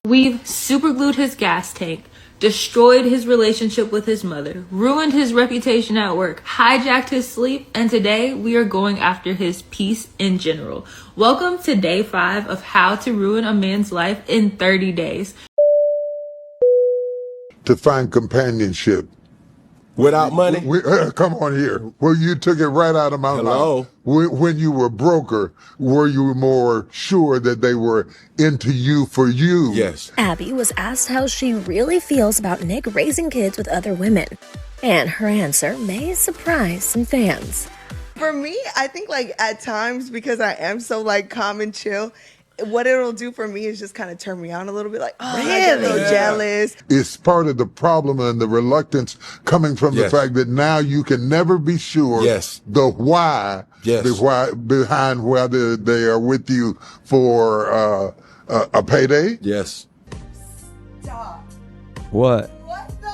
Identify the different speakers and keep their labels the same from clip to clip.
Speaker 1: We've superglued his gas tank, destroyed his relationship with his mother, ruined his reputation at work, hijacked his sleep, and today we are going after his peace in general. Welcome to day 5 of how to ruin a man's life in 30 days.
Speaker 2: To find companionship.
Speaker 3: Without money?
Speaker 2: Come on here. Well, you took it right out of my mouth. When you were broker, were you more sure that they were into you for you?
Speaker 3: Yes.
Speaker 4: Abby was asked how she really feels about Nick raising kids with other women. And her answer may surprise some fans.
Speaker 5: For me, I think like at times, because I am so like calm and chill, what it'll do for me is just kind of turn me on a little bit, like, oh, really? I get a little jealous.
Speaker 2: It's part of the problem and the reluctance coming from the fact that now you can never be sure the why, the why behind whether they are with you for a payday.
Speaker 3: Yes.
Speaker 5: Stop.
Speaker 6: What?
Speaker 5: What the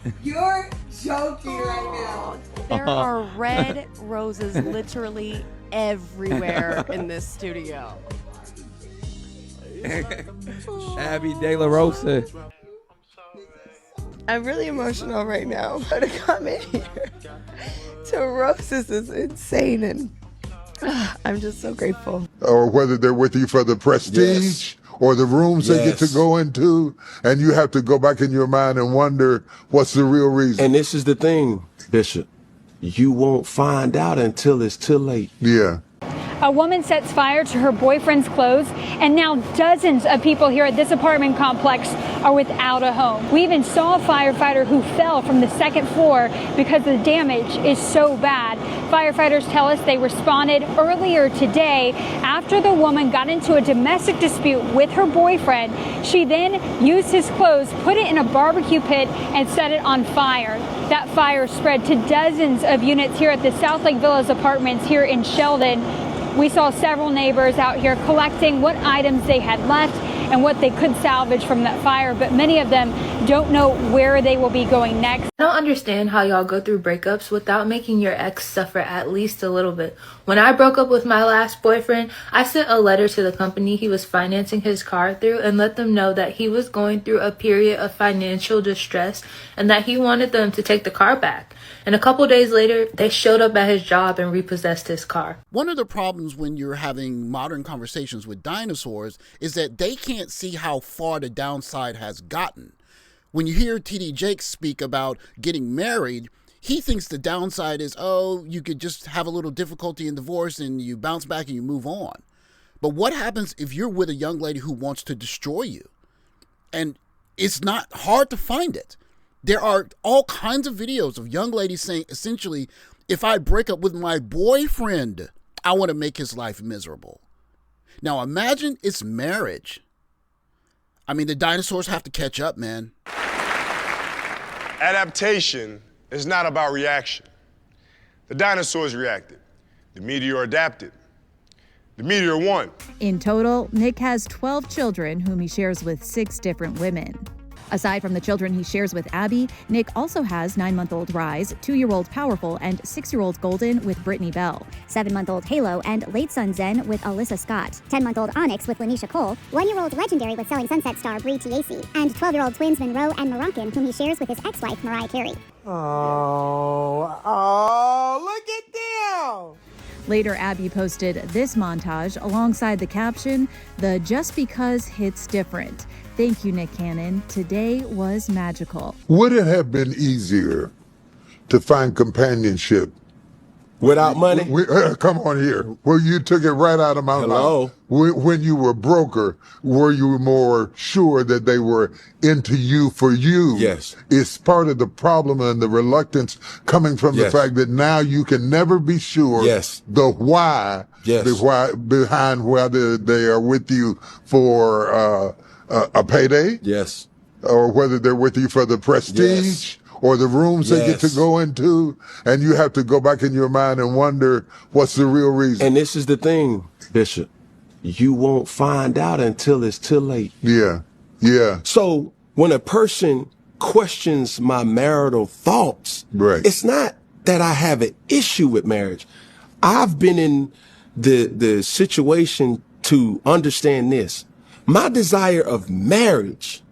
Speaker 5: heck? You're joking right now.
Speaker 7: There are red roses literally everywhere in this studio.
Speaker 6: Abby De La Rosa.
Speaker 5: I'm really emotional right now. To come in here to roast this is insane, and I'm just so grateful.
Speaker 2: Or whether they're with you for the prestige or the rooms they get to go into, and you have to go back in your mind and wonder what's the real reason.
Speaker 3: And this is the thing, Bishop. You won't find out until it's too late.
Speaker 2: Yeah.
Speaker 8: A woman sets fire to her boyfriend's clothes, and now dozens of people here at this apartment complex are without a home. We even saw a firefighter who fell from the 2nd floor because the damage is so bad. Firefighters tell us they responded earlier today after the woman got into a domestic dispute with her boyfriend. She then used his clothes, put it in a barbecue pit, and set it on fire. That fire spread to dozens of units here at the South Lake Villas apartments here in Sheldon. We saw several neighbors out here collecting what items they had left and what they could salvage from that fire, but many of them don't know where they will be going next.
Speaker 1: I don't understand how y'all go through breakups without making your ex suffer at least a little bit. When I broke up with my last boyfriend, I sent a letter to the company he was financing his car through and let them know that he was going through a period of financial distress and that he wanted them to take the car back. And a couple days later, they showed up at his job and repossessed his car.
Speaker 9: One of the problems when you're having modern conversations with dinosaurs is that they can't see how far the downside has gotten. When you hear TD Jakes speak about getting married, he thinks the downside is, oh, you could just have a little difficulty in divorce and you bounce back and you move on. But what happens if you're with a young lady who wants to destroy you? And it's not hard to find it. There are all kinds of videos of young ladies saying, essentially, if I break up with my boyfriend, I want to make his life miserable. Now imagine it's marriage. I mean, the dinosaurs have to catch up, man.
Speaker 10: Adaptation is not about reaction. The dinosaurs reacted. The meteor adapted. The meteor won.
Speaker 11: In total, Nick has 12 children whom he shares with 6 different women. Aside from the children he shares with Abby, Nick also has 9-month-old Rise, 2-year-old Powerful, and 6-year-old Golden with Brittany Bell,
Speaker 12: 7-month-old Halo and late son Zen with Alyssa Scott, 10-month-old Onyx with Lanisha Cole, 1-year-old Legendary with Selling Sunset star Bree T.A.C., and 12-year-old twins Monroe and Moroccan, whom he shares with his ex-wife Mariah Carey.
Speaker 5: Oh, look at them!
Speaker 11: Later, Abby posted this montage alongside the caption, "The Just Because hits different. Thank you, Nick Cannon. Today was magical."
Speaker 2: Would it have been easier to find companionship?
Speaker 3: Without money?
Speaker 2: Come on here. Well, you took it right out of my mouth. When you were broker, were you more sure that they were into you for you?
Speaker 3: Yes.
Speaker 2: It's part of the problem and the reluctance coming from the fact that now you can never be sure the why, the why behind whether they are with you for a payday.
Speaker 3: Yes.
Speaker 2: Or whether they're with you for the prestige. Or the rooms they get to go into, and you have to go back in your mind and wonder what's the real reason.
Speaker 3: And this is the thing, Bishop. You won't find out until it's too late.
Speaker 2: Yeah, yeah.
Speaker 3: So when a person questions my marital thoughts, it's not that I have an issue with marriage. I've been in the situation to understand this. My desire of marriage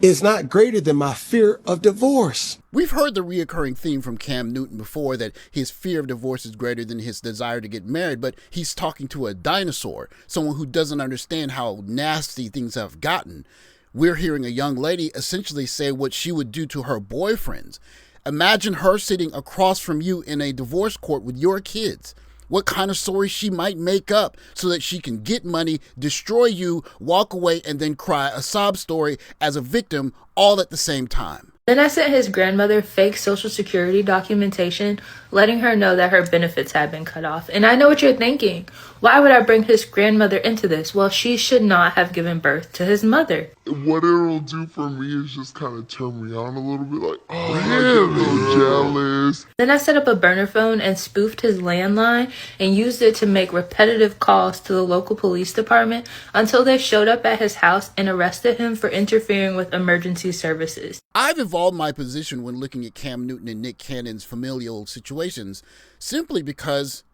Speaker 3: is not greater than my fear of divorce.
Speaker 9: We've heard the reoccurring theme from Cam Newton before that his fear of divorce is greater than his desire to get married, but he's talking to a dinosaur, someone who doesn't understand how nasty things have gotten. We're hearing a young lady essentially say what she would do to her boyfriends. Imagine her sitting across from you in a divorce court with your kids. What kind of story she might make up so that she can get money, destroy you, walk away, and then cry a sob story as a victim all at the same time.
Speaker 1: Then I sent his grandmother fake Social Security documentation, letting her know that her benefits had been cut off. And I know what you're thinking. Why would I bring his grandmother into this? Well, she should not have given birth to his mother.
Speaker 13: What it'll do for me is just kind of turn me on a little bit, like, oh, I get a little jealous.
Speaker 1: Then I set up a burner phone and spoofed his landline and used it to make repetitive calls to the local police department until they showed up at his house and arrested him for interfering with emergency services.
Speaker 9: I've evolved my position when looking at Cam Newton and Nick Cannon's familial situations simply because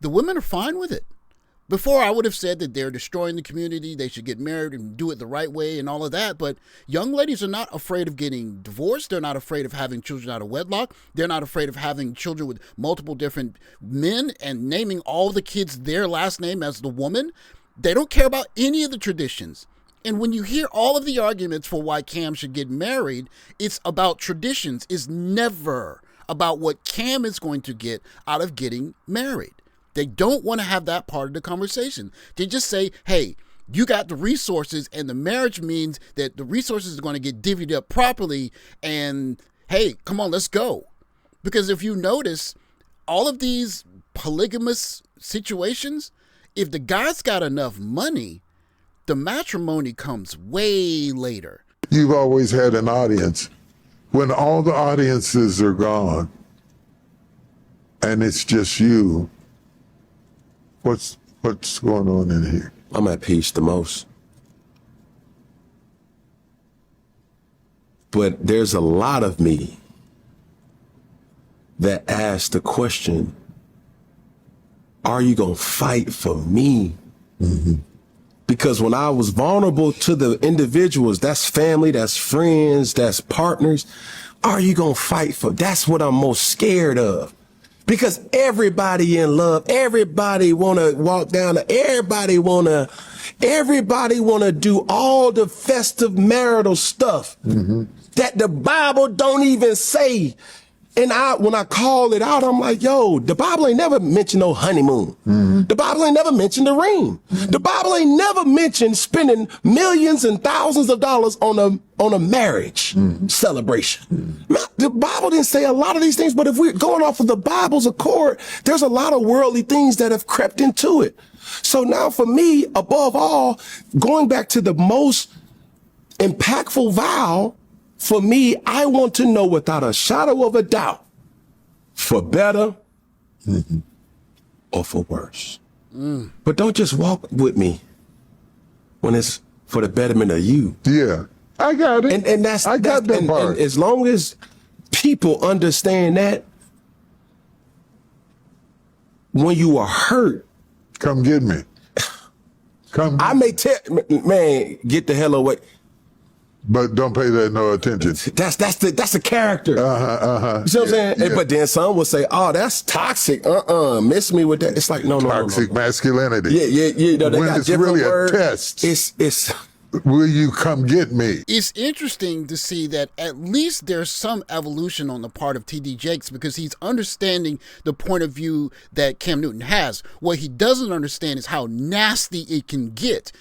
Speaker 9: the women are fine with it. Before, I would have said that they're destroying the community, they should get married and do it the right way and all of that, but young ladies are not afraid of getting divorced. They're not afraid of having children out of wedlock. They're not afraid of having children with multiple different men and naming all the kids their last name as the woman. They don't care about any of the traditions. And when you hear all of the arguments for why Cam should get married, it's about traditions. It's never about what Cam is going to get out of getting married. They don't want to have that part of the conversation. They just say, hey, you got the resources, and the marriage means that the resources are going to get divvied up properly, and hey, come on, let's go. Because if you notice, all of these polygamous situations, if the guy's got enough money, the matrimony comes way later.
Speaker 2: You've always had an audience. When all the audiences are gone and it's just you, what's going on in here?
Speaker 3: I'm at peace the most. But there's a lot of me that asks the question, are you going to fight for me? Mm-hmm. Because when I was vulnerable to the individuals, that's family, that's friends, that's partners, are you going to fight for? That's what I'm most scared of. Because everybody in love, everybody want to walk down, everybody want to do all the festive marital stuff that the Bible don't even say. And when I call it out, I'm like, yo, the Bible ain't never mentioned no honeymoon. The Bible ain't never mentioned the ring. The Bible ain't never mentioned spending millions and thousands of dollars on a marriage celebration. The Bible didn't say a lot of these things, but if we're going off of the Bible's accord, there's a lot of worldly things that have crept into it. So now for me, above all, going back to the most impactful vow, for me, I want to know without a shadow of a doubt, for better or for worse. But don't just walk with me when it's for the betterment of you.
Speaker 2: Yeah, I got it.
Speaker 3: And I got that part. And as long as people understand that, when you are hurt,
Speaker 2: come get me.
Speaker 3: I may tell, man, get the hell away.
Speaker 2: But don't pay that no attention.
Speaker 3: That's the character. You see what I'm saying? Yeah. But then some will say, "Oh, that's toxic. Miss me with that." It's like no.
Speaker 2: Toxic masculinity.
Speaker 3: Yeah. You know, they
Speaker 2: when
Speaker 3: got
Speaker 2: it's
Speaker 3: different
Speaker 2: really
Speaker 3: words.
Speaker 2: A test.
Speaker 3: It's.
Speaker 2: Will you come get me?
Speaker 9: It's interesting to see that at least there's some evolution on the part of T.D. Jakes because he's understanding the point of view that Cam Newton has. What he doesn't understand is how nasty it can get.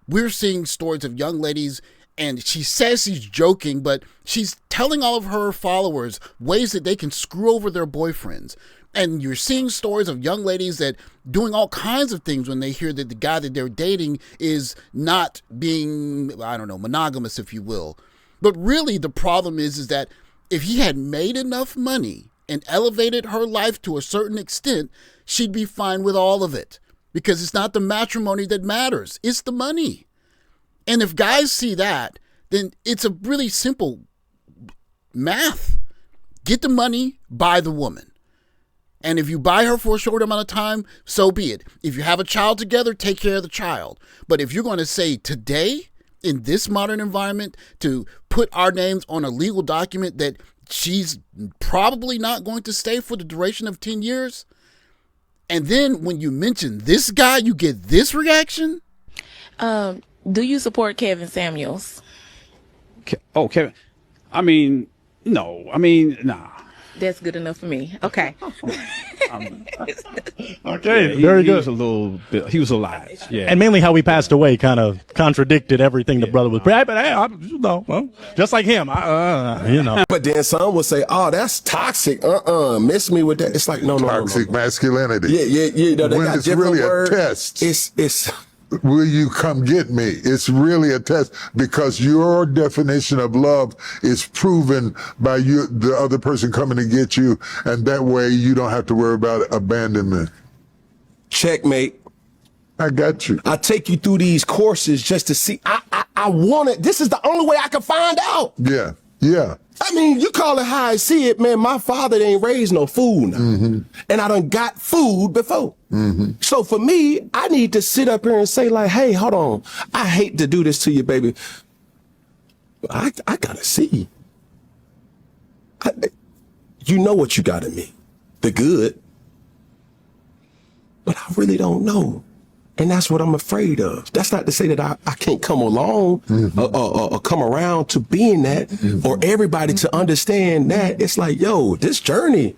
Speaker 9: We're seeing stories of young ladies. And she says she's joking, but she's telling all of her followers ways that they can screw over their boyfriends. And you're seeing stories of young ladies that doing all kinds of things when they hear that the guy that they're dating is not being, I don't know, monogamous, if you will. But really the problem is that if he had made enough money and elevated her life to a certain extent, she'd be fine with all of it. Because it's not the matrimony that matters, it's the money. And if guys see that, then it's a really simple math. Get the money, buy the woman. And if you buy her for a short amount of time, so be it. If you have a child together, take care of the child. But if you're going to say today, in this modern environment, to put our names on a legal document that she's probably not going to stay for the duration of 10 years, and then when you mention this guy, you get this reaction?
Speaker 14: Do you support Kevin Samuels?
Speaker 15: Kevin. I mean, no. I mean, nah.
Speaker 14: That's good enough for me. Okay.
Speaker 16: Okay,
Speaker 15: Yeah,
Speaker 16: very
Speaker 15: he
Speaker 16: good.
Speaker 15: was a little bit, he was alive. Yeah.
Speaker 16: And mainly how he passed away kind of contradicted everything the brother was. But hey, well, just like him, you know.
Speaker 3: But then some will say, "Oh, that's toxic. Miss me with that." It's like no.
Speaker 2: Toxic masculinity.
Speaker 3: Yeah. They
Speaker 2: when
Speaker 3: got
Speaker 2: it's
Speaker 3: different
Speaker 2: really
Speaker 3: words.
Speaker 2: a test.
Speaker 3: It's.
Speaker 2: Will you come get me? It's really a test because your definition of love is proven by you, the other person coming to get you, and that way you don't have to worry about abandonment.
Speaker 3: Checkmate.
Speaker 2: I got you.
Speaker 3: I take you through these courses just to see. I want it. This is the only way I can find out.
Speaker 2: Yeah.
Speaker 3: I mean, you call it how I see it, man. My father ain't raised no fool now. And I done got food before. So for me, I need to sit up here and say like, hey, hold on. I hate to do this to you, baby. I gotta see. You know what you got in me. The good. But I really don't know. And that's what I'm afraid of. That's not to say that I can't come along or come around to being that or everybody to understand that. It's like, yo, this journey.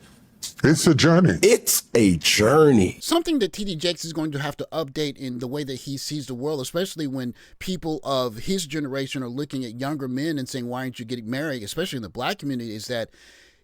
Speaker 2: It's a journey.
Speaker 3: It's a journey.
Speaker 9: Something that TD Jakes is going to have to update in the way that he sees the world, especially when people of his generation are looking at younger men and saying, why aren't you getting married, especially in the black community, is that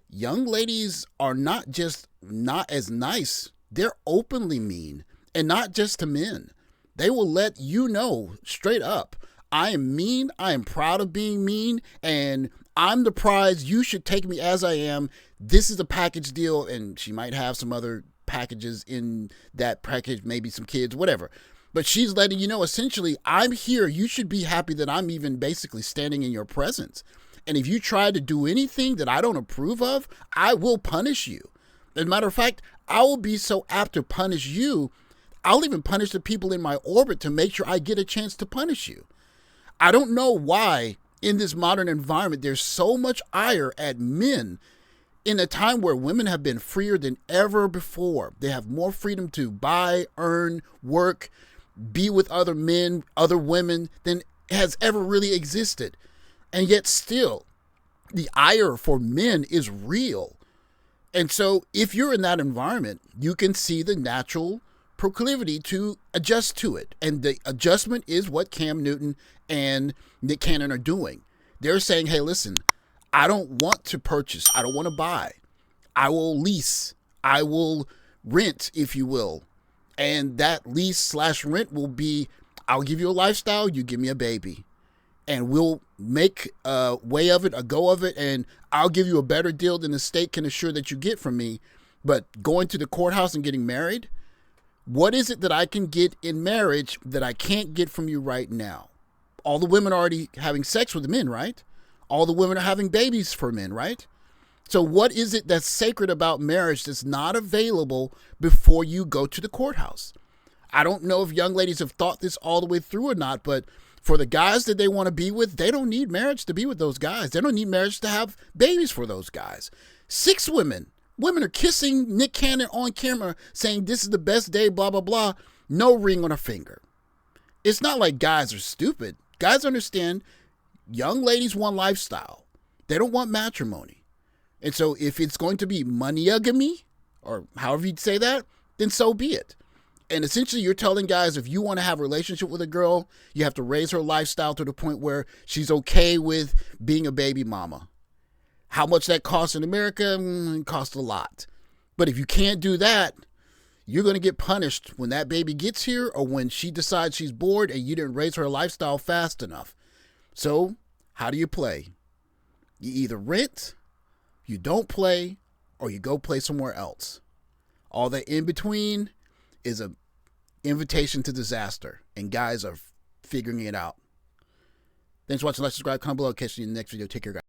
Speaker 9: young ladies are not just not as nice. They're openly mean. And not just to men. They will let you know straight up, I am mean, I am proud of being mean, and I'm the prize. You should take me as I am. This is a package deal, and she might have some other packages in that package, maybe some kids, whatever. But she's letting you know, essentially, I'm here. You should be happy that I'm even basically standing in your presence. And if you try to do anything that I don't approve of, I will punish you. As a matter of fact, I will be so apt to punish you, I'll even punish the people in my orbit to make sure I get a chance to punish you. I don't know why in this modern environment there's so much ire at men in a time where women have been freer than ever before. They have more freedom to buy, earn, work, be with other men, other women than has ever really existed. And yet still, the ire for men is real. And so if you're in that environment, you can see the natural proclivity to adjust to it. And the adjustment is what Cam Newton and Nick Cannon are doing. They're saying, hey, listen, I don't want to purchase. I don't want to buy. I will lease. I will rent, if you will. And that lease/rent will be, I'll give you a lifestyle, you give me a baby. And we'll make a way of it, a go of it, and I'll give you a better deal than the state can assure that you get from me. But going to the courthouse and getting married, what is it that I can get in marriage that I can't get from you right now? All the women are already having sex with the men, right? All the women are having babies for men, right? So what is it that's sacred about marriage that's not available before you go to the courthouse? I don't know if young ladies have thought this all the way through or not, but for the guys that they want to be with, they don't need marriage to be with those guys. They don't need marriage to have babies for those guys. 6 women. Women are kissing Nick Cannon on camera saying this is the best day, blah, blah, blah. No ring on her finger. It's not like guys are stupid. Guys understand young ladies want lifestyle. They don't want matrimony. And so if it's going to be monogamy, or however you'd say that, then so be it. And essentially you're telling guys if you want to have a relationship with a girl, you have to raise her lifestyle to the point where she's okay with being a baby mama. How much that costs in America? It costs a lot. But if you can't do that, you're going to get punished when that baby gets here or when she decides she's bored and you didn't raise her lifestyle fast enough. So how do you play? You either rent, you don't play, or you go play somewhere else. All that in between is an invitation to disaster, and guys are figuring it out. Thanks for watching. Like, subscribe, comment below. Catch you in the next video. Take care, guys.